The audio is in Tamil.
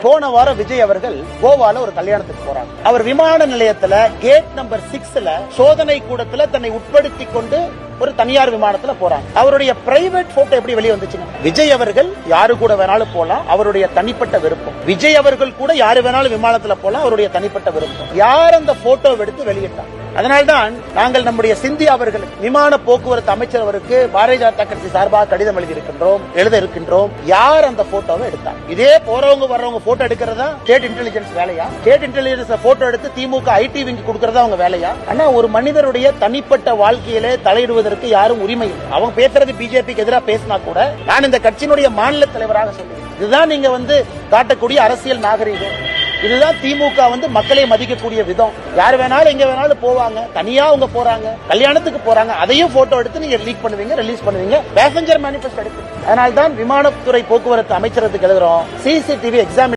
போன வாரம் விஜய் அவர்கள் கோவால ஒரு கல்யாணத்துக்கு போறாங்க. அவர் விமான நிலையத்துல கேட் நம்பர் 6ல சோதனை கூடத்துல தன்னை உட்படுத்திக் கொண்டு ஒரு தனியார் விமானத்துல போறாங்க. அவருடைய பிரைவேட் போட்டோ எப்படி வெளியே வந்துச்சுங்க? விஜய் அவர்கள் யாரு கூட வேணாலும் போலாம், அவருடைய தனிப்பட்ட விருப்பம். விஜய் அவர்கள் கூட யாரு வேணாலும் விமானத்துல போலாம், அவருடைய தனிப்பட்ட விருப்பம். யார் அந்த போட்டோ எடுத்து வெளியிட்டார்? அதனால்தான் நாங்கள் நம்முடைய சிந்தியா அவர்களுக்கு விமான போக்குவரத்து அமைச்சர் அவருக்கு பாரதிய ஜனதா கட்சி சார்பாக கடிதம் எழுத இருக்கின்றோம். யார் அந்த போட்டோவை எடுத்தார்? இதே போறவங்க வர்றவங்க போட்டோ எடுக்கிறதா ஸ்டேட் இன்டெலிஜென்ஸ் வேலையா? ஸ்டேட் இன்டெலிஜென்ஸ் போட்டோ எடுத்து திமுக ஐடி விங் கொடுக்கறதா அவங்க வேலையா? ஆனா ஒரு மனிதருடைய தனிப்பட்ட வாழ்க்கையிலே தலையிடுவதற்கு யாரும் உரிமை இல்லை. அவங்க பேசுறது பிஜேபிக்கு எதிராக பேசினா கூட நான் இந்த கட்சியினுடைய மாநில தலைவராக சொல்லுவேன். இதுதான் நீங்க காட்டக்கூடிய அரசியல் நாகரீகம். இதுதான் திமுக மக்களை மதிக்கக்கூடிய விதம். யார் வேணாலும் எங்க வேணாலும் போவாங்க, தனியா அவங்க போறாங்க, கல்யாணத்துக்கு போறாங்க, அதையும் போட்டோ எடுத்து நீங்க லீக் பண்ணுவீங்க, ரிலீஸ் பண்ணுவீங்க, பேசஞ்சர் மேனிபெஸ்டோ எடுத்து. அதனால்தான் விமானத்துறை போக்குவரத்து அமைச்சரத்துக்கு எழுதுறோம், சிசிடிவி எக்ஸாம்